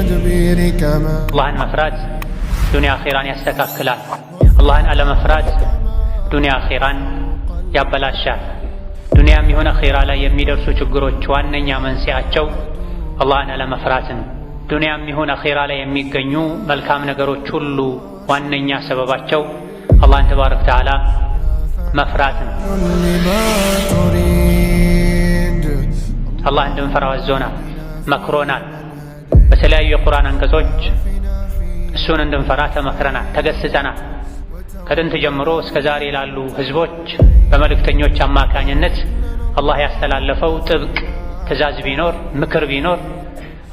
አላህን መፍራት ዱንያ አኺራን ያስተካክላል። አላህን አለመፍራት ዱንያ አኺራን ያበላሻል። ዱንያም ይሁን አኺራ ላይ የሚደርሱ ችግሮች ዋነኛ መንስኤያቸው አላህን አለመፍራትን። ዱንያም ይሁን አኺራ ላይ የሚገኙ መልካም ነገሮች ሁሉ ዋነኛ ሰበባቸው አላህን ተባረከ ወተዓላ መፍራትን። አላህ እንድንፈራው አዞናል፣ መክሮናል። በተለያዩ የቁርአን አንቀጾች እሱን እንድንፈራ ተመክረናል፣ ተገስጸናል። ከጥንት ጀምሮ እስከ ዛሬ ላሉ ህዝቦች በመልእክተኞች አማካኝነት አላህ ያስተላለፈው ጥብቅ ትእዛዝ ቢኖር ምክር ቢኖር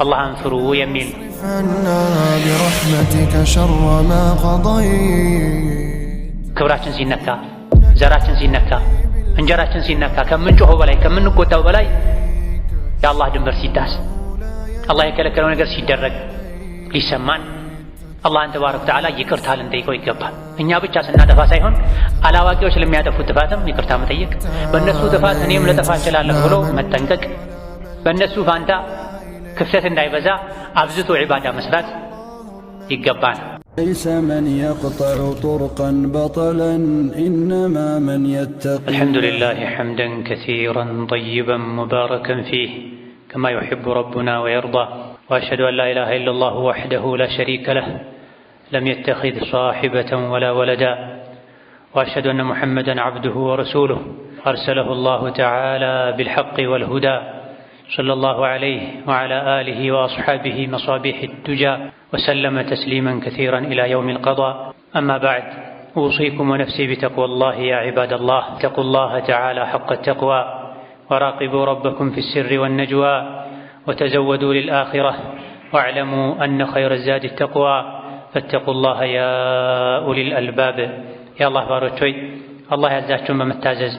አላህን ፍሩ የሚል ነው። ክብራችን ሲነካ፣ ዘራችን ሲነካ፣ እንጀራችን ሲነካ፣ ከምንጮኸው በላይ ከምንቆጣው በላይ የአላህ ድንበር ሲጣስ፣ አላህ የከለከለው ነገር ሲደረግ ሊሰማን አላህን ተባረከ ወተዓላ ይቅርታ ልንጠይቀው ይገባል። እኛ ብቻ ስናጠፋ ሳይሆን አላዋቂዎች ለሚያጠፉት ጥፋትም ይቅርታ መጠየቅ፣ በእነሱ ጥፋት እኔም ልጠፋ እችላለሁ ብሎ መጠንቀቅ፣ በእነሱ ፋንታ ክፍተት እንዳይበዛ አብዝቶ ዒባዳ መስራት ይገባል። ليس من يقطع طرقا بطلا إنما من يتقي. الحمد لله حمدا كثيرا طيبا مباركا فيه كما يحب ربنا ويرضى، وأشهد أن لا إله إلا الله وحده لا شريك له لم يتخذ صاحبة ولا ولدا، وأشهد أن محمدا عبده ورسوله أرسله الله تعالى بالحق والهدى صلى الله عليه وعلى آله وأصحابه مصابيح الدجى وسلم تسليما كثيرا إلى يوم القضاء. أما بعد، أوصيكم ونفسي بتقوى الله يا عباد الله. اتقوا الله تعالى حق التقوى وراقبوا ربكم في السر والنجوى وتزودوا للآخرة واعلموا أن خير الزاد التقوى فاتقوا الله يا أولي الألباب. يا الله باروتوي الله يعزاكم بمتازز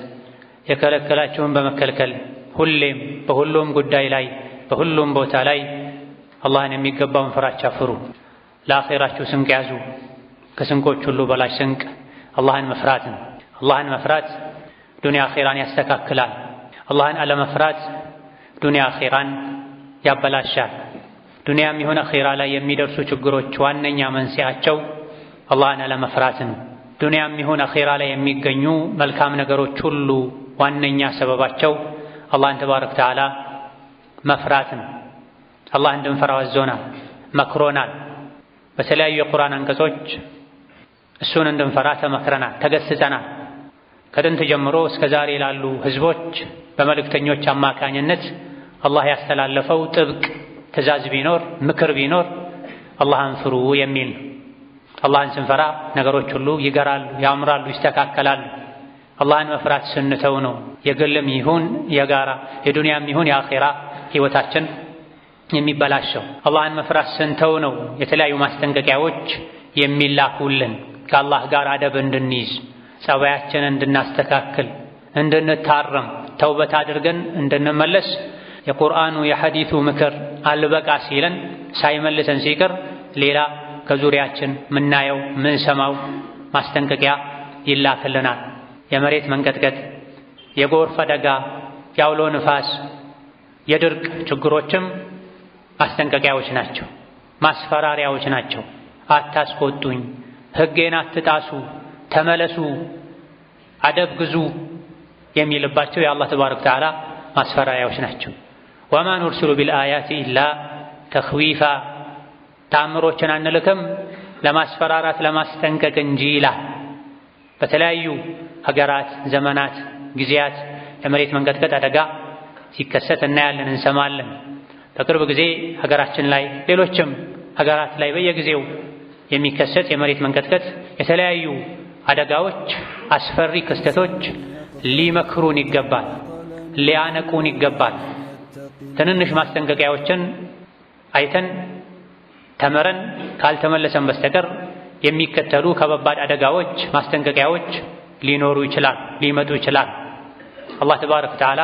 يكلكلاكم بمكلكل ሁሌም በሁሉም ጉዳይ ላይ በሁሉም ቦታ ላይ አላህን የሚገባውን ፍራቻ ፍሩ። ለአኺራችሁ ስንቅ ያዙ። ከስንቆች ሁሉ በላይ ስንቅ አላህን መፍራት ነው። አላህን መፍራት ዱንያ አኺራን ያስተካክላል። አላህን አለመፍራት ዱንያ አኺራን ያበላሻል። ዱንያም ይሁን አኺራ ላይ የሚደርሱ ችግሮች ዋነኛ መንስኤያቸው አላህን አለመፍራት ነው። ዱንያም ይሁን አኺራ ላይ የሚገኙ መልካም ነገሮች ሁሉ ዋነኛ ሰበባቸው አላህን ተባረከ ወተዓላ መፍራትን። አላህ እንድንፈራው አዞናል፣ መክሮናል። በተለያዩ የቁርአን አንቀጾች እሱን እንድንፈራ ተመክረናል፣ ተገስጸናል። ከጥንት ጀምሮ እስከ ዛሬ ላሉ ህዝቦች በመልእክተኞች አማካኝነት አላህ ያስተላለፈው ጥብቅ ትእዛዝ ቢኖር ምክር ቢኖር አላህን ፍሩ የሚል ነው። አላህን ስንፈራ ነገሮች ሁሉ ይገራሉ፣ ያምራሉ፣ ይስተካከላሉ። አላህን መፍራት ስንተው ነው የግልም ይሁን የጋራ የዱንያም ይሁን የአኺራ ህይወታችን የሚበላሸው። አላህን መፍራት ስንተው ነው የተለያዩ ማስጠንቀቂያዎች የሚላኩልን ከአላህ ጋር አደብ እንድንይዝ፣ ጸባያችንን እንድናስተካክል፣ እንድንታረም፣ ተውበት አድርገን እንድንመለስ የቁርአኑ የሐዲሱ ምክር አልበቃ ሲለን ሳይመልሰን ሲቀር ሌላ ከዙሪያችን ምናየው ምንሰማው ማስጠንቀቂያ ይላክልናል። የመሬት መንቀጥቀጥ፣ የጎርፍ አደጋ፣ የአውሎ ንፋስ፣ የድርቅ ችግሮችም ማስጠንቀቂያዎች ናቸው፣ ማስፈራሪያዎች ናቸው። አታስቆጡኝ፣ ሕጌን አትጣሱ፣ ተመለሱ፣ አደብ ግዙ የሚልባቸው የአላህ ተባረከ ወተዓላ ማስፈራሪያዎች ናቸው። ወማ ኑርሲሉ ቢልአያቲ ኢላ ተኽዊፋ፣ ተአምሮችን አንልክም ለማስፈራራት ለማስጠንቀቅ እንጂ ይላል። በተለያዩ ሀገራት፣ ዘመናት፣ ጊዜያት የመሬት መንቀጥቀጥ አደጋ ሲከሰት እናያለን፣ እንሰማለን። በቅርብ ጊዜ ሀገራችን ላይ ሌሎችም ሀገራት ላይ በየጊዜው የሚከሰት የመሬት መንቀጥቀጥ፣ የተለያዩ አደጋዎች፣ አስፈሪ ክስተቶች ሊመክሩን ይገባል፣ ሊያነቁን ይገባል። ትንንሽ ማስጠንቀቂያዎችን አይተን ተመረን ካልተመለሰን በስተቀር የሚከተሉ ከባባድ አደጋዎች፣ ማስጠንቀቂያዎች ሊኖሩ ይችላል፣ ሊመጡ ይችላል። አላህ ተባረከ ወተዓላ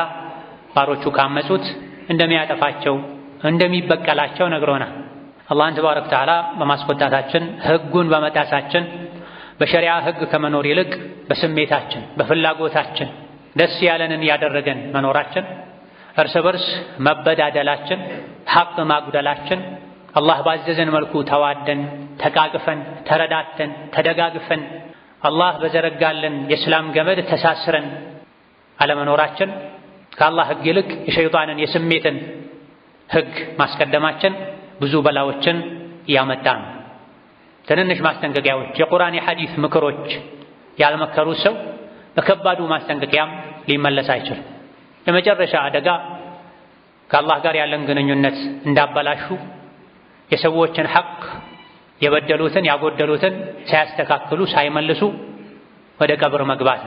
ባሮቹ ካመጹት እንደሚያጠፋቸው እንደሚበቀላቸው ነግሮናል። አላህን ተባረከ ወተዓላ በማስቆጣታችን ሕጉን በመጣሳችን በሸሪዓ ሕግ ከመኖር ይልቅ በስሜታችን በፍላጎታችን ደስ ያለንን ያደረገን መኖራችን፣ እርስ በርስ መበዳደላችን፣ ሐቅ ማጉደላችን አላህ ባዘዘን መልኩ ተዋደን ተቃቅፈን ተረዳተን ተደጋግፈን አላህ በዘረጋለን የእስላም ገመድ ተሳስረን አለመኖራችን ከአላህ ሕግ ይልቅ የሸይጣንን የስሜትን ሕግ ማስቀደማችን ብዙ በላዎችን ያመጣ ነው። ትንንሽ ማስጠንቀቂያዎች የቁርአን የሐዲስ ምክሮች ያልመከሩ ሰው በከባዱ ማስጠንቀቂያም ሊመለስ አይችልም። የመጨረሻ አደጋ ከአላህ ጋር ያለን ግንኙነት እንዳበላሹ የሰዎችን ሐቅ የበደሉትን ያጎደሉትን ሳያስተካክሉ ሳይመልሱ ወደ ቀብር መግባት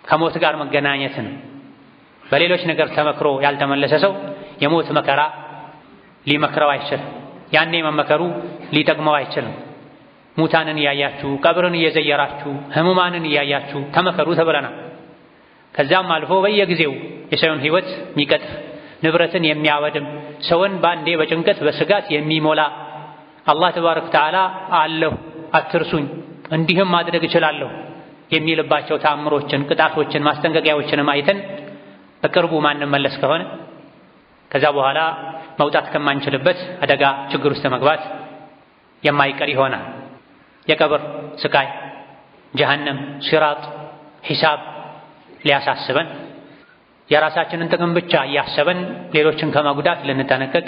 ከሞት ጋር መገናኘትን። በሌሎች ነገር ተመክሮ ያልተመለሰ ሰው የሞት መከራ ሊመክረው አይችልም። ያኔ መመከሩ ሊጠቅመው አይችልም። ሙታንን እያያችሁ ቀብርን እየዘየራችሁ ህሙማንን እያያችሁ ተመከሩ ተብለናል። ከዛም አልፎ በየጊዜው የሰውን ሕይወት የሚቀጥፍ ንብረትን የሚያወድም ሰውን ባንዴ በጭንቀት በስጋት የሚሞላ አላህ ተባረከ ወተዓላ አለሁ አትርሱኝ እንዲህም ማድረግ እችላለሁ የሚልባቸው ተአምሮችን ቅጣቶችን ማስጠንቀቂያዎችንም አይተን በቅርቡ ማንመለስ ከሆነ ከዛ በኋላ መውጣት ከማንችልበት አደጋ ችግር ውስጥ መግባት የማይቀር ይሆናል። የቀብር ስቃይ፣ ጀሃነም፣ ሲራጥ፣ ሒሳብ ሊያሳስበን የራሳችንን ጥቅም ብቻ እያሰበን ሌሎችን ከማጉዳት ልንጠነቀቅ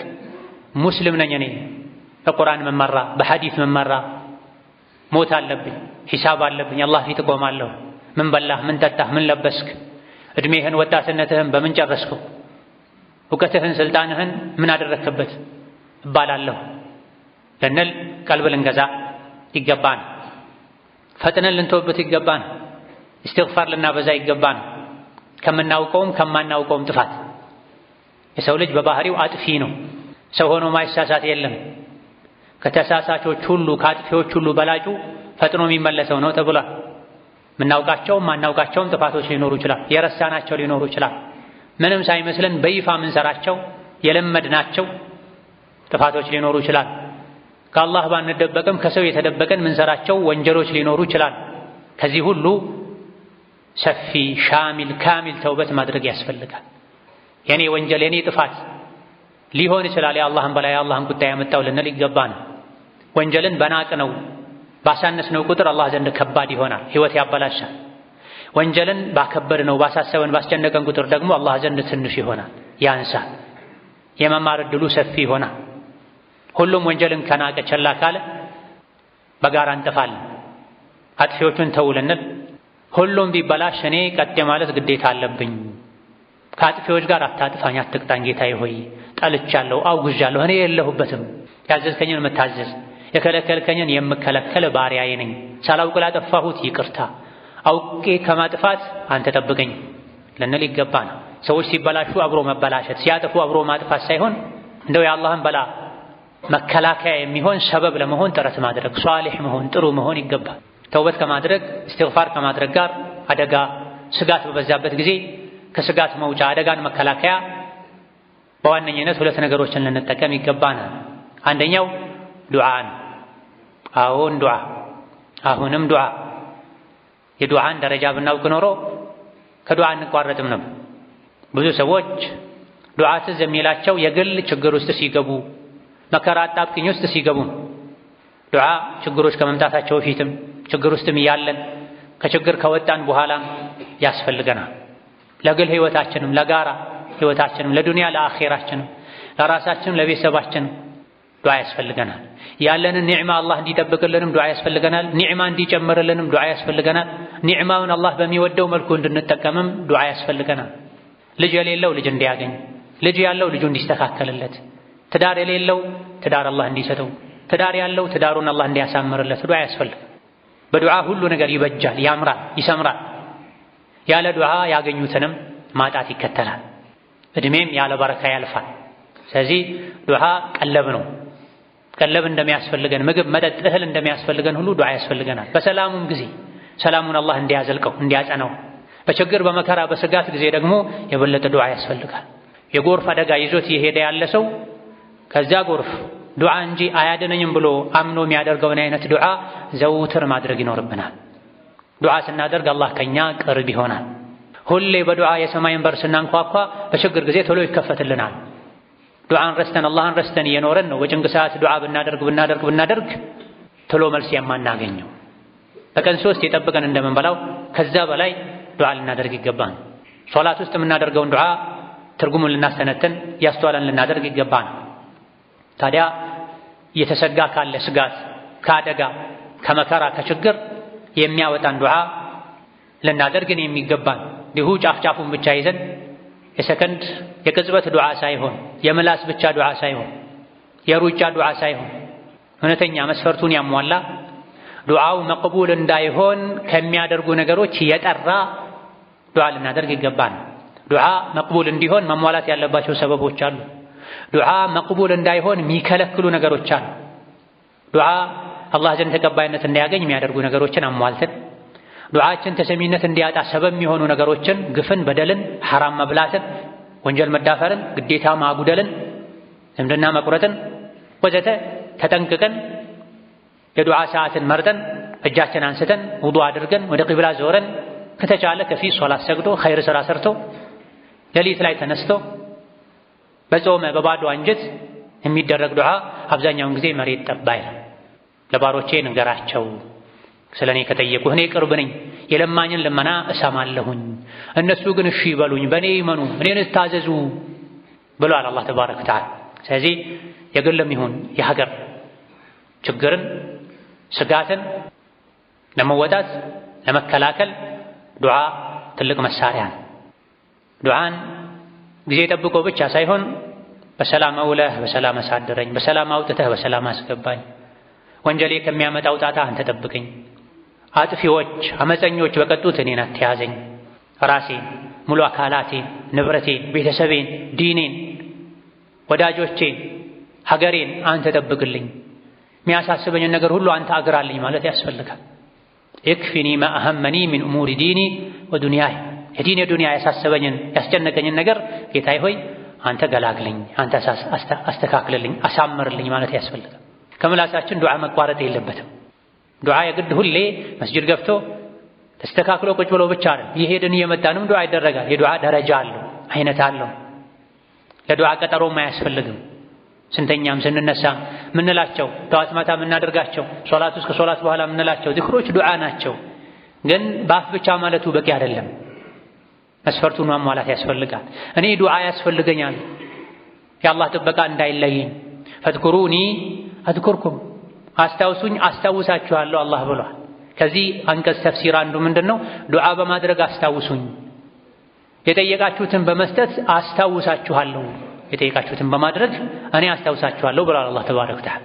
ሙስሊም ነኝ እኔ በቁርአን መመራ በሐዲስ መመራ ሞት አለብኝ ሒሳብ አለብኝ አላህ ፊት እቆማለሁ ምን በላህ ምን ጠጣህ ምን ለበስክ እድሜህን ወጣትነትህን በምን ጨረስከው እውቀትህን ስልጣንህን ምን አደረክበት እባላለሁ ልንል ቀልብ ልንገዛ ይገባን። ፈጥነን ልንተውበት ይገባን። እስትግፋር ልናበዛ ይገባን። ከምናውቀውም ከማናውቀውም ጥፋት የሰው ልጅ በባህሪው አጥፊ ነው። ሰው ሆኖ ማይሳሳት የለም። ከተሳሳቾች ሁሉ ከአጥፊዎች ሁሉ በላጩ ፈጥኖ የሚመለሰው ነው ተብሏል። ምናውቃቸውም ማናውቃቸውም ጥፋቶች ሊኖሩ ይችላል። የረሳናቸው ሊኖሩ ይችላል። ምንም ሳይመስለን በይፋ ምንሰራቸው የለመድናቸው ጥፋቶች ሊኖሩ ይችላል። ከአላህ ባንደበቅም ከሰው የተደበቀን ምንሰራቸው ወንጀሎች ሊኖሩ ይችላል። ከዚህ ሁሉ ሰፊ ሻሚል ካሚል ተውበት ማድረግ ያስፈልጋል። የኔ ወንጀል የኔ ጥፋት ሊሆን ይችላል የአላህን በላይ የአላህን ቁጣ ያመጣው ልንል ይገባና ወንጀልን በናቅነው ባሳነስነው ቁጥር አላህ ዘንድ ከባድ ይሆናል፣ ህይወት ያበላሻል። ወንጀልን ባከበድነው ባሳሰበን ባስጨነቀን ቁጥር ደግሞ አላህ ዘንድ ትንሽ ይሆናል፣ ያንሳል። የመማር ዕድሉ ሰፊ ይሆናል። ሁሉም ወንጀልን ከናቀ ቸላ ካለ በጋራ እንጠፋለን። አጥፊዎቹን ተው ልንል ሁሉም ቢበላሽ እኔ ቀጥ ማለት ግዴታ አለብኝ። ከአጥፊዎች ጋር አታጥፋኝ አትቅጣኝ ጌታዬ ሆይ ጠልቻለሁ አውግዣለሁ እኔ የለሁበትም። ያዘዝከኝን መታዘዝ የከለከልከኝን የምከለከል ባሪያዬ ነኝ። ሳላውቅ ላጠፋሁት ይቅርታ፣ አውቄ ከማጥፋት አንተ ጠብቀኝ ልንል ይገባና ሰዎች ሲበላሹ አብሮ መበላሸት ሲያጠፉ አብሮ ማጥፋት ሳይሆን እንደው የአላህን በላ መከላከያ የሚሆን ሰበብ ለመሆን ጥረት ማድረግ ሷሊህ መሆን ጥሩ መሆን ይገባል። ተውበት ከማድረግ እስትግፋር ከማድረግ ጋር አደጋ ስጋት በበዛበት ጊዜ ከስጋት መውጫ አደጋን መከላከያ በዋነኝነት ሁለት ነገሮችን ልንጠቀም ይገባናል። አንደኛው ዱዓን አዎን ዱዓ አሁንም ዱዓ የዱዓን ደረጃ ብናውቅ ኖሮ ከዱዓ እንቋረጥም ነበር። ብዙ ሰዎች ዱዓ ትዝ የሚላቸው የግል ችግር ውስጥ ሲገቡ መከራ አጣብቅኝ ውስጥ ሲገቡ ዱዓ ችግሮች ከመምጣታቸው በፊትም ችግር ውስጥም እያለን ከችግር ከወጣን በኋላም ያስፈልገናል። ለግል ህይወታችንም ለጋራ ህይወታችንም ለዱንያ ለአኺራችንም ለራሳችንም ለቤተሰባችንም ዱዓ ያስፈልገናል። ያለንን ኒዕማ አላህ እንዲጠብቅልንም ዱዓ ያስፈልገናል። ኒዕማ እንዲጨምርልንም ዱዓ ያስፈልገናል። ኒዕማውን አላህ በሚወደው መልኩ እንድንጠቀምም ዱዓ ያስፈልገናል። ልጅ የሌለው ልጅ እንዲያገኝ፣ ልጅ ያለው ልጁ እንዲስተካከልለት፣ ትዳር የሌለው ትዳር አላህ እንዲሰጠው፣ ትዳር ያለው ትዳሩን አላህ እንዲያሳምርለት ዱዓ ያስፈልጋል። በዱዓ ሁሉ ነገር ይበጃል፣ ያምራል፣ ይሰምራል። ያለ ዱዓ ያገኙትንም ማጣት ይከተላል። እድሜም ያለ በረካ ያልፋል። ስለዚህ ዱዓ ቀለብ ነው። ቀለብ እንደሚያስፈልገን ምግብ፣ መጠጥ፣ እህል እንደሚያስፈልገን ሁሉ ዱዓ ያስፈልገናል። በሰላሙም ጊዜ ሰላሙን አላህ እንዲያዘልቀው እንዲያጸናው፣ በችግር በመከራ በስጋት ጊዜ ደግሞ የበለጠ ዱዓ ያስፈልጋል። የጎርፍ አደጋ ይዞት የሄደ ያለ ሰው ከዛ ጎርፍ ዱዓ እንጂ አያድነኝም ብሎ አምኖ የሚያደርገውን አይነት ዱዓ ዘውትር ማድረግ ይኖርብናል። ዱዓ ስናደርግ አላህ ከኛ ቅርብ ይሆናል። ሁሌ በዱዓ የሰማይን በር ስናንኳኳ በችግር ጊዜ ቶሎ ይከፈትልናል። ዱዓን ረስተን አላህን ረስተን እየኖረን ነው በጭንቅ ሰዓት ዱዓ ብናደርግ ቶሎ መልስ የማናገኘው። በቀን 3 የጠብቀን እንደምንበላው ከዛ በላይ ዱዓ ልናደርግ ይገባን። ሶላት ውስጥ የምናደርገውን ዱዓ ትርጉሙን ልናስተነትን ያስተዋለን ልናደርግ ይገባን። ታዲያ እየተሰጋ ካለ ስጋት፣ ከአደጋ፣ ከመከራ፣ ከችግር የሚያወጣን ዱዓ ልናደርግን የሚገባን እንዲሁ ጫፍጫፉን ብቻ ይዘን የሰከንድ የቅጽበት ዱዓ ሳይሆን የምላስ ብቻ ዱዓ ሳይሆን የሩጫ ዱዓ ሳይሆን እውነተኛ መስፈርቱን ያሟላ ዱዓው መቅቡል እንዳይሆን ከሚያደርጉ ነገሮች የጠራ ዱዓ ልናደርግ ይገባን። ዱዓ መቅቡል እንዲሆን መሟላት ያለባቸው ሰበቦች አሉ። ዱዓ መቅቡል እንዳይሆን የሚከለክሉ ነገሮች አሉ። ዱዓ አላህ ዘንድ ተቀባይነት እንዲያገኝ የሚያደርጉ ነገሮችን አሟልተን ዱዓችን ተሰሚነት እንዲያጣ ሰበብ የሚሆኑ ነገሮችን ግፍን፣ በደልን፣ ሐራም መብላትን፣ ወንጀል መዳፈርን፣ ግዴታ ማጉደልን፣ ዝምድና መቁረጥን ወዘተ ተጠንቅቀን የዱዓ ሰዓትን መርጠን እጃችን አንስተን ውዱእ አድርገን ወደ ቂብላ ዞረን ከተቻለ ከፊት ሶላት ሰግዶ ኸይር ስራ ሰርቶ ሌሊት ላይ ተነስቶ በጾመ በባዶ አንጀት የሚደረግ ዱዓ አብዛኛውን ጊዜ መሬት ጠብ አይልም። ለባሮቼ ንገራቸው ስለኔ ከጠየቁ እኔ ቅርብ ነኝ፣ የለማኝን ልመና እሰማለሁኝ፣ እነሱ ግን እሺ ይበሉኝ፣ በእኔ ይመኑ፣ እኔን እታዘዙ ብሏል አላህ ተባረከ ወተዓላ። ስለዚህ የግልም ይሁን የሀገር ችግርን ስጋትን ለመወጣት ለመከላከል ዱዓ ትልቅ መሳሪያ ነው። ዱዓን ጊዜ ጠብቆ ብቻ ሳይሆን በሰላም አውለህ በሰላም አሳድረኝ፣ በሰላም አውጥተህ በሰላም አስገባኝ፣ ወንጀሌ ከሚያመጣው ጣጣ አንተ ጠብቀኝ፣ አጥፊዎች አመፀኞች በቀጡት እኔን አትያዘኝ፣ ራሴን፣ ሙሉ አካላቴን፣ ንብረቴን፣ ቤተሰቤን፣ ዲኔን፣ ወዳጆቼን፣ ሀገሬን አንተ ጠብቅልኝ፣ የሚያሳስበኝን ነገር ሁሉ አንተ አግራልኝ ማለት ያስፈልጋል። ይክፊኒ ማ አሀመኒ ሚን እሙሪ ዲኒ ወዱንያይ፣ የዲን የዱንያ ያሳሰበኝን ያስጨነቀኝን ነገር ጌታዬ ሆይ አንተ ገላግልኝ፣ አንተ አስተካክልልኝ፣ አሳምርልኝ ማለት ያስፈልጋል። ከምላሳችን ዱዓ መቋረጥ የለበትም። ዱዓ የግድ ሁሌ መስጂድ ገብቶ ተስተካክሎ ቁጭ ብሎ ብቻ አይደል። ይሄድን እየመጣንም ዱዓ ይደረጋል። የዱዓ ደረጃ አለው፣ አይነት አለው። ለዱዓ ቀጠሮም አያስፈልግም። ስንተኛም ስንነሳም ምንላቸው ጠዋት ማታ የምናደርጋቸው ሶላት ውስጥ ከሶላት በኋላ የምንላቸው ዚክሮች ዱዓ ናቸው። ግን በአፍ ብቻ ማለቱ በቂ አይደለም። መስፈርቱን ማሟላት ያስፈልጋል። እኔ ዱዓ ያስፈልገኛል የአላህ ጥበቃ እንዳይለየኝ፣ ፈዝኩሩኒ አዝኩርኩም፣ አስታውሱኝ አስታውሳችኋለሁ አላህ ብሏል። ከዚህ አንቀጽ ተፍሲር አንዱ ምንድነው? ዱዓ በማድረግ አስታውሱኝ፣ የጠየቃችሁትን በመስጠት አስታውሳችኋለሁ፣ የጠየቃችሁትን በማድረግ እኔ አስታውሳችኋለሁ ብሏል አላህ ተባረከ ወተዓላ።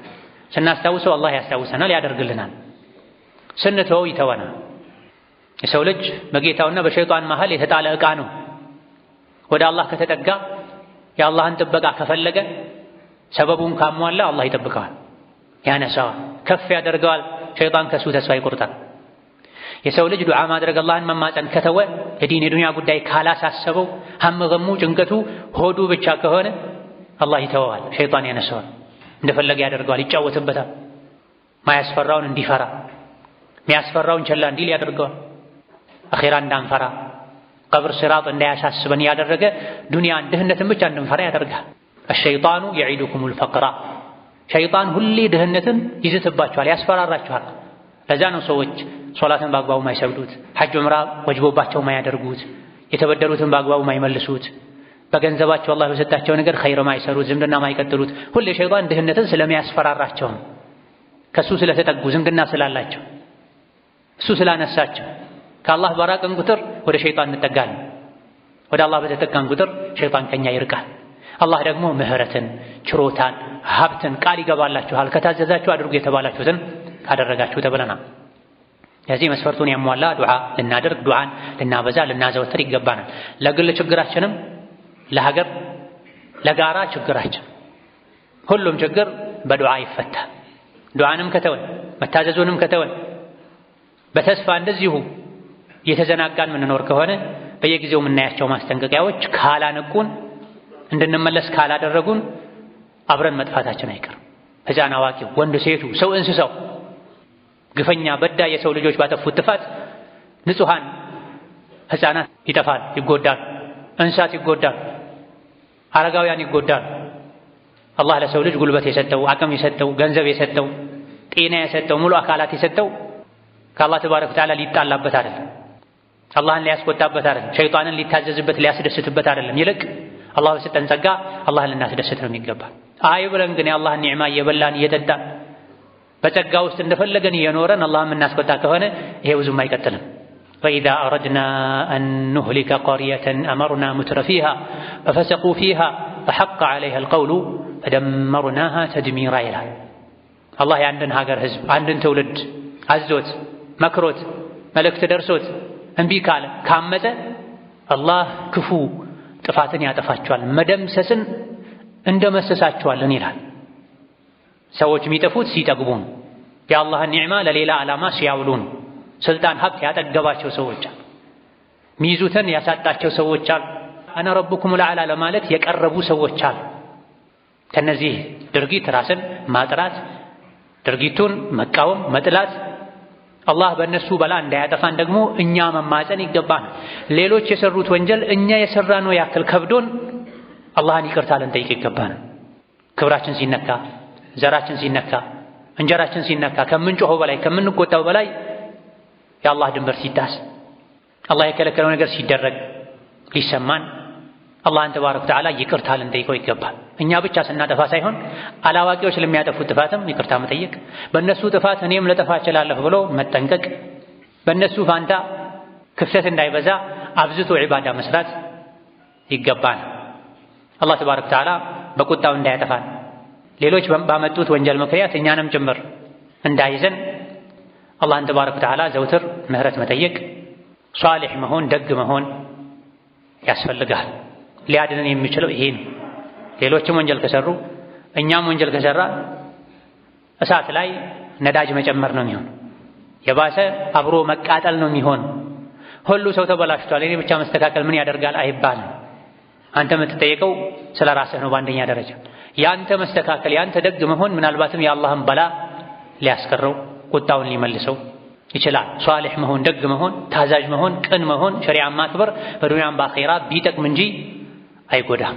ስናስታውሰው አላህ ያስታውሰናል፣ ያደርግልናል። ስንተወው ይተወናል። የሰው ልጅ በጌታውና በሸይጣን መሃል የተጣለ ዕቃ ነው። ወደ አላህ ከተጠጋ የአላህን ጥበቃ ከፈለገ ሰበቡን ካሟላ አላህ ይጠብቀዋል፣ ያነሳዋል፣ ከፍ ያደርገዋል። ሸይጣን ከሱ ተስፋ ይቆርጣል። የሰው ልጅ ዱዓ ማድረግ አላህን መማፀን ከተወ የዲን የዱንያ ጉዳይ ካላሳሰበው ሀመገሙ ጭንቀቱ ሆዱ ብቻ ከሆነ አላህ ይተወዋል፣ ሸይጣን ያነሳዋል፣ እንደፈለገ ያደርገዋል፣ ይጫወትበታል። ማያስፈራውን እንዲፈራ የሚያስፈራውን ቸላ እንዲል ያደርገዋል። አኺራ እንዳንፈራ ቀብር ሲራጥ እንዳያሳስበን ያደረገ ዱንያን ድህነትን ብቻ እንድንፈራ ያደርጋል። አሸይጣኑ የዒዱኩሙል ፈቅራ፣ ሸይጣን ሁሌ ድህነትን ይዝትባችኋል፣ ያስፈራራችኋል። ለዛ ነው ሰዎች ሶላትን በአግባቡ ማይሰግዱት፣ ሐጅ ዑምራ ወጅቦባቸው ማያደርጉት፣ የተበደሩትን በአግባቡ ማይመልሱት፣ በገንዘባቸው አላህ በሰጣቸው ነገር ኸይር ማይሰሩት፣ ዝምድና ማይቀጥሉት። ሁሌ ሸይጣን ድህነትን ስለሚያስፈራራቸው ነው። ከሱ ስለተጠጉ ዝምድና ስላላቸው እሱ ስላነሳቸው። ከአላህ በራቅን ቁጥር ወደ ሸይጣን እንጠጋለን። ወደ አላህ በተጠጋን ቁጥር ሸይጣን ከኛ ይርቃል። አላህ ደግሞ ምህረትን፣ ችሮታን፣ ሀብትን ቃል ይገባላችኋል ከታዘዛችሁ አድርጉ የተባላችሁትን ካደረጋችሁ ተብለናል። የዚህ መስፈርቱን ያሟላ ዱዓ ልናደርግ፣ ዱዓን ልናበዛ፣ ልናዘወትር ይገባናል። ለግል ችግራችንም፣ ለሀገር፣ ለጋራ ችግራችን ሁሉም ችግር በዱዓ ይፈታል። ዱዓንም ከተወን መታዘዙንም ከተወን በተስፋ እንደዚሁ የተዘናጋን ምንኖር ከሆነ በየጊዜው የምናያቸው ማስጠንቀቂያዎች ካላነቁን እንድንመለስ ካላደረጉን አብረን መጥፋታችን አይቀርም። ሕፃን አዋቂው፣ ወንድ ሴቱ፣ ሰው እንስሳው፣ ግፈኛ በዳ የሰው ልጆች ባጠፉት ጥፋት ንጹሃን ሕፃናት ይጠፋል፣ ይጎዳል፣ እንስሳት ይጎዳል፣ አረጋውያን ይጎዳል። አላህ ለሰው ልጅ ጉልበት የሰጠው አቅም የሰጠው ገንዘብ የሰጠው ጤና የሰጠው ሙሉ አካላት የሰጠው ከአላህ ተባረከ ወተዓላ ሊጣላበት አይደለም፣ አላህን ሊያስቆጣበት አይደለም፣ ሸይጣንን ሊታዘዝበት ሊያስደስትበት አይደለም። ይልቅ አላህ በሰጠን ጸጋ አላህን ልናስደስት ነው የሚገባ። አይ ብለን ግን የአላህን ኒዕማ እየበላን እየጠጣን በጸጋ ውስጥ እንደፈለገን እየኖረን አላህን የምናስቆጣ ከሆነ ይሄ ብዙም አይቀጥልም። ወኢዛ አረድና አን ኑህሊከ ቀርየተን አመርና ሙትረ ፊሃ ፈፈሰቁ ፊሃ ፈሐቀ ዐለይሃ አልቀውሉ ፈደመርናሃ ተድሚራ ይላል። አላህ የአንድን ሀገር ህዝብ አንድን ትውልድ አዞት መክሮት መልእክት ደርሶት እምቢ ካለ ካመፀ አላህ ክፉ ጥፋትን ያጠፋቸዋል፣ መደምሰስን እንደመሰሳቸዋለን ይላል። ሰዎች የሚጠፉት ሲጠግቡ ነው። የአላህን ኒዕማ ለሌላ ዓላማ ሲያውሉ ነው። ስልጣን ሀብት ያጠገባቸው ሰዎች አሉ፣ ሚይዙትን ያሳጣቸው ሰዎች አሉ፣ አነ ረቡኩም ልአዕላ ለማለት የቀረቡ ሰዎች አሉ። ከነዚህ ድርጊት ራስን ማጥራት፣ ድርጊቱን መቃወም መጥላት፣ አላህ በእነሱ በላ እንዳያጠፋን ደግሞ እኛ መማፀን ይገባል። ሌሎች የሰሩት ወንጀል እኛ የሰራነው ያክል ከብዶን አላህን ይቅርታ ልንጠይቅ ይገባል። ክብራችን ሲነካ፣ ዘራችን ሲነካ፣ እንጀራችን ሲነካ፣ ከምንጮኸው በላይ ከምንቆጣው በላይ የአላህ ድንበር ሲጣስ፣ አላህ የከለከለው ነገር ሲደረግ ሊሰማን አላህን ተባረከ ወተዓላ ይቅርታ ልንጠይቀው ይገባል። እኛ ብቻ ስናጠፋ ሳይሆን አላዋቂዎች ለሚያጠፉት ጥፋትም ይቅርታ መጠየቅ፣ በእነሱ ጥፋት እኔም ልጠፋ እችላለሁ ብሎ መጠንቀቅ፣ በእነሱ ፋንታ ክፍተት እንዳይበዛ አብዝቶ ዒባዳ መስራት ይገባል። አላህ ተባረከ ወተዓላ በቁጣው እንዳያጠፋን፣ ሌሎች ባመጡት ወንጀል ምክንያት እኛንም ጭምር እንዳይዘን አላህን ተባረከ ወተዓላ ዘውትር ምህረት መጠየቅ፣ ሷሊሕ መሆን ደግ መሆን ያስፈልጋል። ሊያድነን የሚችለው ይሄ ነው። ሌሎችም ወንጀል ከሰሩ እኛም ወንጀል ከሰራ እሳት ላይ ነዳጅ መጨመር ነው የሚሆን፣ የባሰ አብሮ መቃጠል ነው የሚሆን። ሁሉ ሰው ተበላሽቷል እኔ ብቻ መስተካከል ምን ያደርጋል አይባልም። አንተ የምትጠየቀው ስለ ራስህ ነው። በአንደኛ ደረጃ ያንተ መስተካከል ያንተ ደግ መሆን ምናልባትም የአላህን በላ ሊያስቀረው ቁጣውን ሊመልሰው ይችላል። ሷሊሕ መሆን ደግ መሆን ታዛዥ መሆን ቅን መሆን ሸሪዓን ማክበር በዱንያም በአኺራ ቢጠቅም እንጂ አይጎዳም።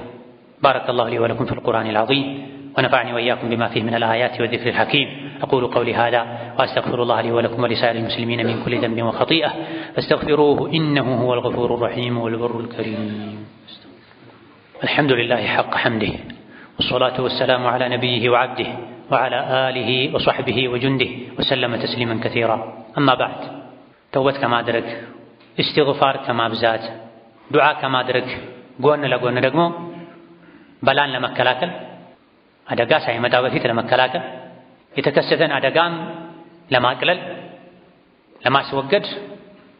ባረከላሁ ሊ ወለኩም ፊል ቁርአኒል ዐዚም ونفعني وإياكم بما فيه من الآيات والذكر الحكيم. أقول قولي هذا وأستغفر الله لي ولكم ولسائر المسلمين من كل ذنب وخطيئة فاستغفروه إنه هو الغفور الرحيم والبر الكريم. الحمد لله حق حمده والصلاة والسلام على نبيه وعبده وعلى آله وصحبه وجنده وسلم تسليما كثيرا. أما بعد توبت كما أدرك استغفار كما بزاد دعاء كما أدرك قولنا لقولنا دقمو بلان لمكلاكل አደጋ ሳይመጣ በፊት ለመከላከል የተከሰተን አደጋም ለማቅለል ለማስወገድ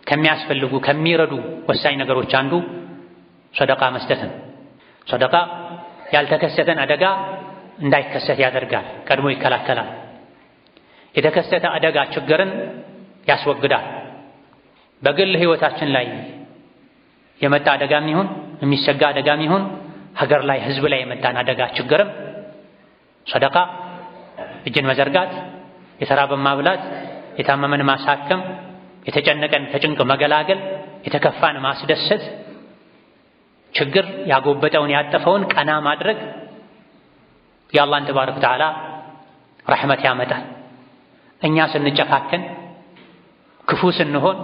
ከሚያስፈልጉ ከሚረዱ ወሳኝ ነገሮች አንዱ ሰደቃ መስጠት ነው። ሰደቃ ያልተከሰተን አደጋ እንዳይከሰት ያደርጋል፣ ቀድሞ ይከላከላል። የተከሰተ አደጋ ችግርን ያስወግዳል። በግል ህይወታችን ላይ የመጣ አደጋም ይሁን የሚሰጋ አደጋም ይሁን ሀገር ላይ ህዝብ ላይ የመጣን አደጋ ችግርም ሰደቃ እጅን መዘርጋት፣ የተራበን ማብላት፣ የታመመን ማሳከም፣ የተጨነቀን ከጭንቅ መገላገል፣ የተከፋን ማስደሰት፣ ችግር ያጎበጠውን ያጠፈውን ቀና ማድረግ የአላህን ተባረከ ወተዓላ ረሕመት ያመጣል። እኛ ስንጨካከን ክፉ ስንሆን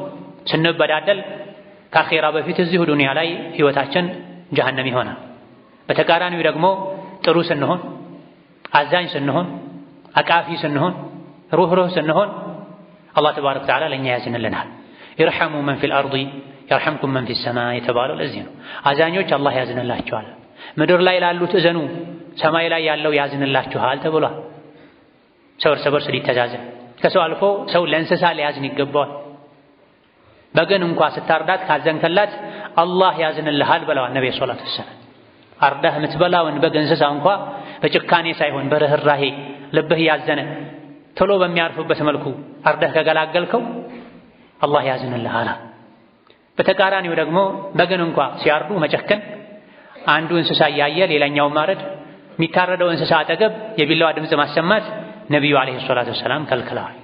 ስንበዳደል ከአኼራ በፊት እዚሁ ዱንያ ላይ ህይወታችን ጀሀነም ይሆናል። በተቃራኒው ደግሞ ጥሩ ስንሆን አዛኝ ስንሆን አቃፊ ስንሆን ሩህሩህ ስንሆን አላህ ተባረከ ወተዓላ ለእኛ ያዝንልናል። ይርሐሙ መን ፊል አርዲ ይርሐምኩም መን ፊስ ሰማይ የተባለው ለዚህ ነው። አዛኞች አላህ ያዝንላቸዋል። ምድር ላይ ላሉት እዘኑ ሰማይ ላይ ያለው ያዝንላችኋል ተብሏል። ሰው እርስ በርስ ሊተዛዘን ከሰው አልፎ ሰው ለእንስሳ ሊያዝን ይገባዋል። በግን እንኳ ስታርዳት ካዘንከላት አላህ ያዝንልሃል ብለዋል ነብዩ ሰለላሁ ዐለይሂ ወሰለም። አርዳህ የምትበላውን በግ እንስሳ እንኳ በጭካኔ ሳይሆን በርህራሄ ልብህ ያዘነ ቶሎ በሚያርፍበት መልኩ አርዳህ ከገላገልከው አላህ ያዝንልሃል። በተቃራኒው ደግሞ በግን እንኳ ሲያርዱ መጨከን፣ አንዱ እንስሳ እያየ ሌላኛውን ማረድ፣ የሚታረደው እንስሳ አጠገብ የቢላዋ ድምፅ ማሰማት ነቢዩ ዓለይሂ ሰላቱ ወሰላም ከልክለዋል።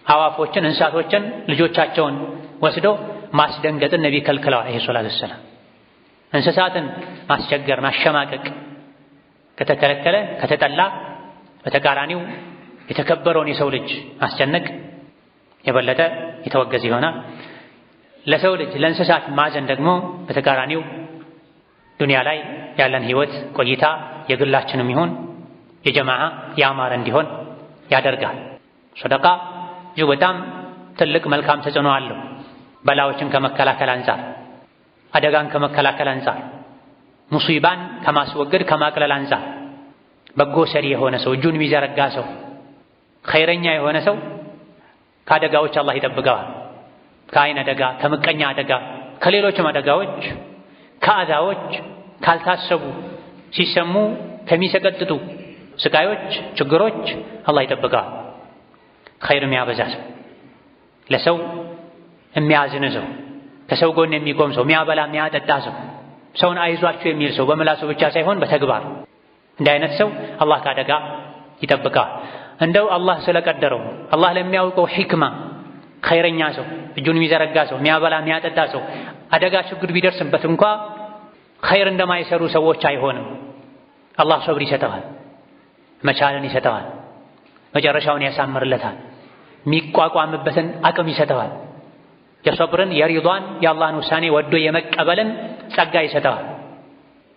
አዋፎችን እንስሳቶችን ልጆቻቸውን ወስደው ማስደንገጥን ነቢ ከልክለዋል ዓለይሂ ሰላቱ ወሰላም። እንስሳትን ማስቸገር ማሸማቀቅ ከተከለከለ ከተጠላ በተቃራኒው የተከበረውን የሰው ልጅ ማስጨነቅ የበለጠ የተወገዘ ይሆናል። ለሰው ልጅ ለእንስሳት ማዘን ደግሞ በተቃራኒው ዱንያ ላይ ያለን ህይወት ቆይታ የግላችንም ይሁን የጀማዓ ያማረ እንዲሆን ያደርጋል። ሰደቃ እጅግ በጣም ትልቅ መልካም ተጽዕኖ አለው። በላዎችን ከመከላከል አንፃር፣ አደጋን ከመከላከል አንፃር፣ ሙሲባን ከማስወገድ ከማቅለል አንፃር በጎ ሰሪ የሆነ ሰው እጁን የሚዘረጋ ሰው ኸይረኛ የሆነ ሰው ከአደጋዎች አላህ ይጠብቀዋል። ከአይን አደጋ፣ ከምቀኛ አደጋ፣ ከሌሎችም አደጋዎች፣ ከአዛዎች፣ ካልታሰቡ ሲሰሙ ከሚሰቀጥጡ ስቃዮች፣ ችግሮች አላህ ይጠብቀዋል። ኸይር የሚያበዛ ሰው፣ ለሰው የሚያዝን ሰው፣ ከሰው ጎን የሚቆም ሰው፣ የሚያበላ የሚያጠጣ ሰው፣ ሰውን አይዟችሁ የሚል ሰው በምላሱ ብቻ ሳይሆን በተግባር እንዲህ አይነት ሰው አላህ ከአደጋ ይጠብቀዋል። እንደው አላህ ስለቀደረው አላህ ለሚያውቀው ሒክማ ኸይረኛ ሰው እጁን የሚዘረጋ ሰው የሚያበላ የሚያጠጣ ሰው አደጋ ችግር ቢደርስበት እንኳ ኸይር እንደማይሰሩ ሰዎች አይሆንም። አላህ ሶብር ይሰጠዋል፣ መቻልን ይሰጠዋል፣ መጨረሻውን ያሳምርለታል፣ የሚቋቋምበትን አቅም ይሰጠዋል። የሶብርን የሪዷን የአላህን ውሳኔ ወዶ የመቀበልን ጸጋ ይሰጠዋል።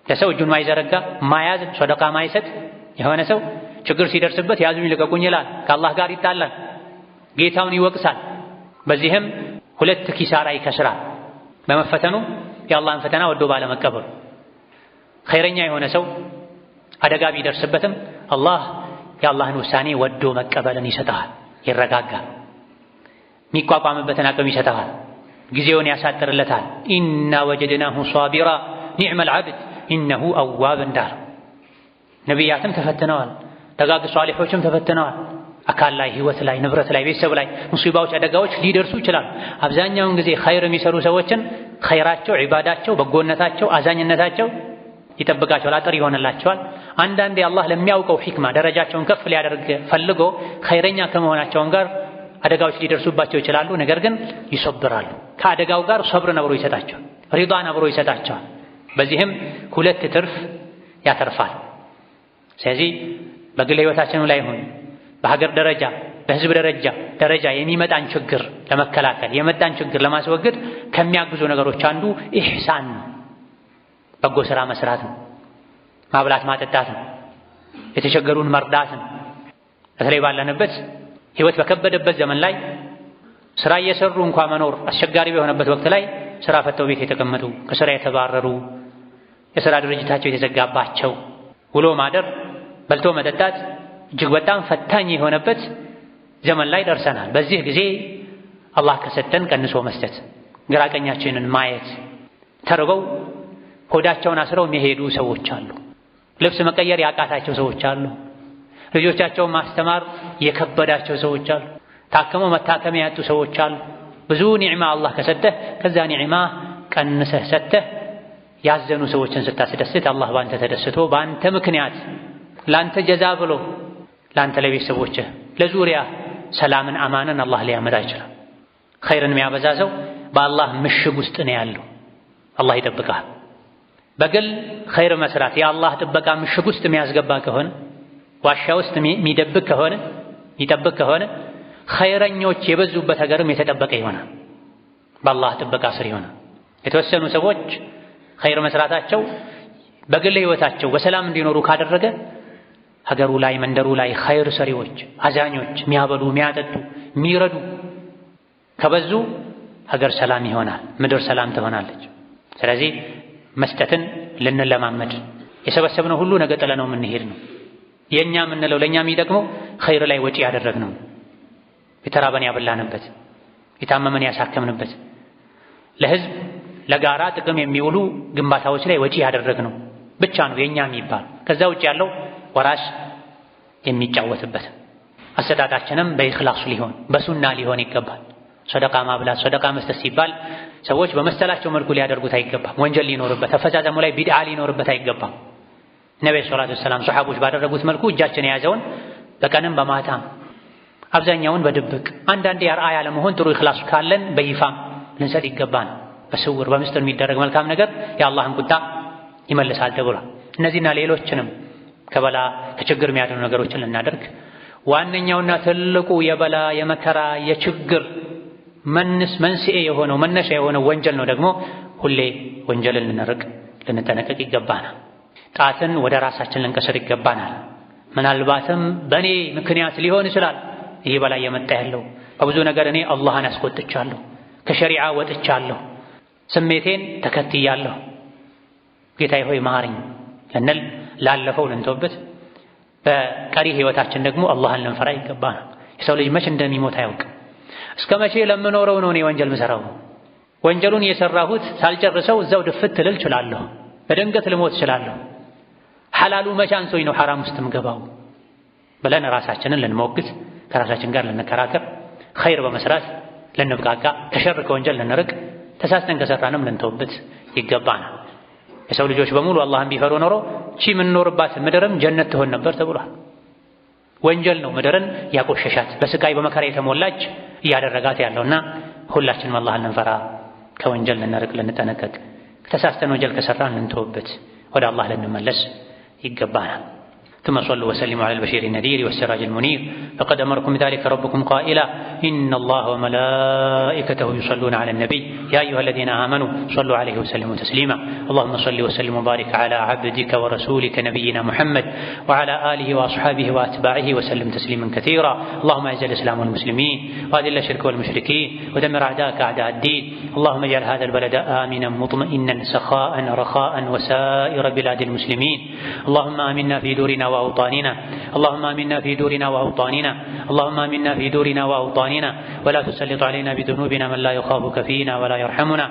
ለሰው እጁን ማይዘረጋ ማያዝ ሰደቃ ማይሰጥ የሆነ ሰው ችግር ሲደርስበት ያዙኝ ልቀቁኝ ይላል፣ ከአላህ ጋር ይጣላል፣ ጌታውን ይወቅሳል። በዚህም ሁለት ኪሳራ ይከስራል፣ በመፈተኑ የአላህን ፈተና ወዶ ባለመቀበሉ። ኸይረኛ የሆነ ሰው አደጋ ቢደርስበትም አላህ የአላህን ውሳኔ ወዶ መቀበልን ይሰጠዋል፣ ይረጋጋል፣ የሚቋቋምበትን አቅም ይሰጠዋል፣ ጊዜውን ያሳጥርለታል። ኢና ወጀድናሁ ሷቢራ ኒዕመል ዐብድ ኢነሁ አዋብ እንዳር። ነቢያትም ተፈትነዋል፣ ደጋግ ሷሊሖችም ተፈትነዋል። አካል ላይ፣ ህይወት ላይ፣ ንብረት ላይ፣ ቤተሰብ ላይ ሙሲባዎች፣ አደጋዎች ሊደርሱ ይችላሉ። አብዛኛውን ጊዜ ኸይር የሚሰሩ ሰዎችን ኸይራቸው፣ ዒባዳቸው፣ በጎነታቸው፣ አዛኝነታቸው ይጠብቃቸዋል፣ አጥር ይሆንላቸዋል። አንዳንዴ አላህ ለሚያውቀው ሒክማ ደረጃቸውን ከፍ ሊያደርግ ፈልጎ ኸይረኛ ከመሆናቸውን ጋር አደጋዎች ሊደርሱባቸው ይችላሉ። ነገር ግን ይሶብራሉ። ከአደጋው ጋር ሶብርን አብሮ ይሰጣቸዋል፣ ሪዷን አብሮ ይሰጣቸዋል። በዚህም ሁለት ትርፍ ያተርፋል። ስለዚህ በግል ህይወታችን ላይ ይሁን በሀገር ደረጃ በህዝብ ደረጃ የሚመጣን ችግር ለመከላከል የመጣን ችግር ለማስወገድ ከሚያግዙ ነገሮች አንዱ ኢሕሳን ነው። በጎ ስራ መስራት ነው። ማብላት ማጠጣት ነው። የተቸገሩን መርዳት ነው። በተለይ ባለንበት ህይወት በከበደበት ዘመን ላይ ስራ እየሰሩ እንኳ መኖር አስቸጋሪ በሆነበት ወቅት ላይ ስራ ፈተው ቤት የተቀመጡ፣ ከስራ የተባረሩ፣ የስራ ድርጅታቸው የተዘጋባቸው፣ ውሎ ማደር በልቶ መጠጣት እጅግ በጣም ፈታኝ የሆነበት ዘመን ላይ ደርሰናል። በዚህ ጊዜ አላህ ከሰጠን ቀንሶ መስጠት፣ ግራቀኛችንን ማየት። ተርበው ሆዳቸውን አስረው የሚሄዱ ሰዎች አሉ። ልብስ መቀየር ያቃታቸው ሰዎች አሉ። ልጆቻቸውን ማስተማር የከበዳቸው ሰዎች አሉ። ታክመው መታከም ያጡ ሰዎች አሉ። ብዙ ኒዕማ አላህ ከሰጠህ ከዛ ኒዕማ ቀንሰህ ሰጥተህ ያዘኑ ሰዎችን ስታስደስት አላህ ባንተ ተደስቶ ባንተ ምክንያት ላንተ ጀዛ ብሎ ላንተ ለቤተሰቦችህ ለዙሪያ ሰላምን አማንን አላህ ሊያመጣ ይችላል። ኸይርን የሚያበዛ ሰው በአላህ ምሽግ ውስጥ ነው ያለው። አላህ ይጠብቃል። በግል ኸይር መስራት የአላህ ጥበቃ ምሽግ ውስጥ የሚያስገባ ከሆነ ዋሻ ውስጥ የሚደብቅ ከሆነ የሚጠብቅ ከሆነ ኸይረኞች የበዙበት ሀገርም የተጠበቀ ይሆናል። በአላህ ጥበቃ ስር ይሆናል። የተወሰኑ ሰዎች ኸይር መስራታቸው በግል ህይወታቸው በሰላም እንዲኖሩ ካደረገ ሀገሩ ላይ መንደሩ ላይ ኸይር ሰሪዎች፣ አዛኞች፣ የሚያበሉ የሚያጠጡ የሚረዱ ከበዙ ሀገር ሰላም ይሆናል፣ ምድር ሰላም ትሆናለች። ስለዚህ መስጠትን ልንለማመድ፣ የሰበሰብነው ሁሉ ነገ ጥለነው የምንሄድ ነው። የኛ የምንለው ለኛ የሚጠቅመው ኸይር ላይ ወጪ ያደረግነው፣ የተራበን ያበላንበት፣ የታመመን ያሳከምንበት፣ ለህዝብ ለጋራ ጥቅም የሚውሉ ግንባታዎች ላይ ወጪ ያደረግነው ብቻ ነው የኛ የሚባል። ከዛ ውጭ ያለው ወራሽ የሚጫወትበት። አሰጣጣችንም በኢኽላስ ሊሆን በሱና ሊሆን ይገባል። ሰደቃ ማብላት ሰደቃ መስጠት ሲባል ሰዎች በመሰላቸው መልኩ ሊያደርጉት አይገባም። ወንጀል ሊኖርበት፣ አፈጻጸሙ ላይ ቢድዓ ሊኖርበት አይገባም። ነብዩ ሰለላሁ ዐለይሂ ወሰለም ሱሐቦች ባደረጉት መልኩ እጃችን የያዘውን በቀንም በማታም አብዛኛውን በድብቅ አንዳንዴ አርአያ ለመሆን ጥሩ ኢኽላስ ካለን በይፋም ልንሰጥ ይገባል። በስውር በምስጢር የሚደረግ መልካም ነገር የአላህን ቁጣ ይመልሳል ተብሏል። እነዚህና ሌሎችንም ከበላ ከችግር የሚያድኑ ነገሮችን ልናደርግ ዋነኛውና ትልቁ የበላ የመከራ የችግር መንስኤ የሆነው መነሻ የሆነው ወንጀል ነው። ደግሞ ሁሌ ወንጀልን ልንርቅ ልንጠነቀቅ ይገባናል። ጣትን ወደ ራሳችን ልንቀስር ይገባናል። ምናልባትም በእኔ ምክንያት ሊሆን ይችላል ይህ በላይ የመጣ ያለው በብዙ ነገር እኔ አላህን አስቆጥቻለሁ፣ ከሸሪዓ ወጥቻለሁ፣ ስሜቴን ተከትያለሁ፣ ጌታዬ ሆይ ማረኝ ልንል ላለፈው ልንተውበት፣ በቀሪ ህይወታችን ደግሞ አላህን ልንፈራ ይገባናል። የሰው ልጅ መቼ እንደሚሞት አያውቅም። እስከ መቼ ለምኖረው ነው እኔ ወንጀል ምሰራው? ወንጀሉን የሰራሁት ሳልጨርሰው እዛው ድፍት ልል እችላለሁ፣ በድንገት ልሞት እችላለሁ። ሐላሉ መቼ አንሶኝ ነው ሐራም ውስጥ ምገባው ብለን ራሳችንን ልንሞግት፣ ከራሳችን ጋር ልንከራከር፣ ኸይር በመስራት ልንብቃቃ፣ ከሸር ከወንጀል ልንርቅ፣ ተሳስተን ከሰራንም ልንተውበት ይገባናል። የሰው ልጆች በሙሉ አላህን ቢፈሩ ኖሮ እቺ የምንኖርባት ምድርም ጀነት ትሆን ነበር ተብሏል። ወንጀል ነው ምድርን ያቆሸሻት በስቃይ በመከራ የተሞላች እያደረጋት ያለውና ሁላችንም አላህን ልንፈራ፣ ከወንጀል ልንርቅ፣ ልንጠነቀቅ፣ ተሳስተን ወንጀል ከሰራን ልንተውበት፣ ወደ አላህ ልንመለስ ይገባናል። ثم صلوا وسلموا على البشير النذير والسراج المنير فقد أمركم بذلك ربكم قائلا إن الله وملائكته يصلون على النبي يا أيها الذين آمنوا صلوا عليه وسلموا تسليما اللهم صل وسلم وبارك على عبدك ورسولك نبينا محمد وعلى آله وأصحابه وأتباعه وسلم تسليما كثيرا اللهم أعز الإسلام والمسلمين وأذل الشرك والمشركين ودمر أعداءك أعداء الدين اللهم اجعل هذا البلد آمنا مطمئنا سخاء رخاء وسائر بلاد المسلمين اللهم آمنا في دورنا وأوطاننا اللهم آمنا في دورنا وأوطاننا اللهم آمنا في دورنا وأوطاننا ولا تسلط علينا بذنوبنا من لا يخافك فينا ولا يرحمنا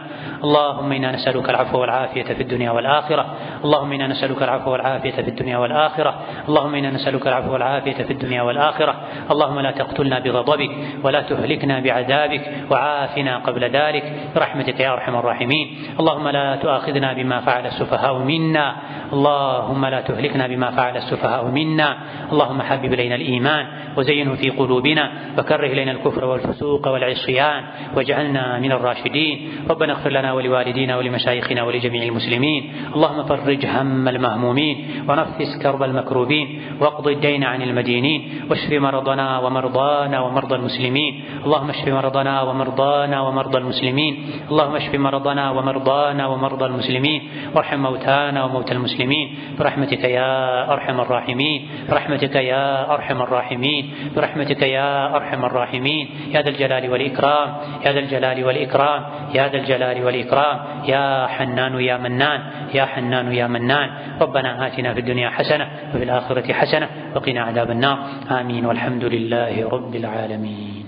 اللهم إنا نسألك العفو والعافية في الدنيا والآخرة اللهم إنا نسألك العفو والعافية في الدنيا والآخرة اللهم إنا نسألك العفو والعافية في الدنيا والآخرة اللهم لا تقتلنا بغضبك ولا تهلكنا بعذابك وعافنا قبل ذلك برحمتك يا أرحم الراحمين اللهم لا تؤاخذنا بما فعل السفهاء منا اللهم لا تهلكنا بما فعل السفهاء منا اللهم حبب إلينا الإيمان وزينه في قلوبنا وكره إلينا الكفر والفسوق والعصيان واجعلنا من الراشدين ربنا اغفر لنا ولوالدينا ولمشايخنا ولجميع المسلمين اللهم فرج هم المهمومين ونفس كرب المكروبين واقض الدين عن المدينين واشف مرضنا ومرضانا ومرضى المسلمين اللهم اشف مرضنا ومرضانا ومرضى المسلمين اللهم اشف مرضنا ومرضانا ومرضى المسلمين وارحم موتانا وموتى المسلمين برحمتك يا أرحم الراحمين برحمتك يا أرحم الراحمين برحمتك يا أرحم الراحمين يا ذا الجلال والإكرام يا ذا الجلال والإكرام يا ذا الجلال والإكرام يا حنان يا منان يا حنان يا منان ربنا آتنا في الدنيا حسنة وفي الآخرة حسنة وقنا عذاب النار آمين والحمد لله رب العالمين.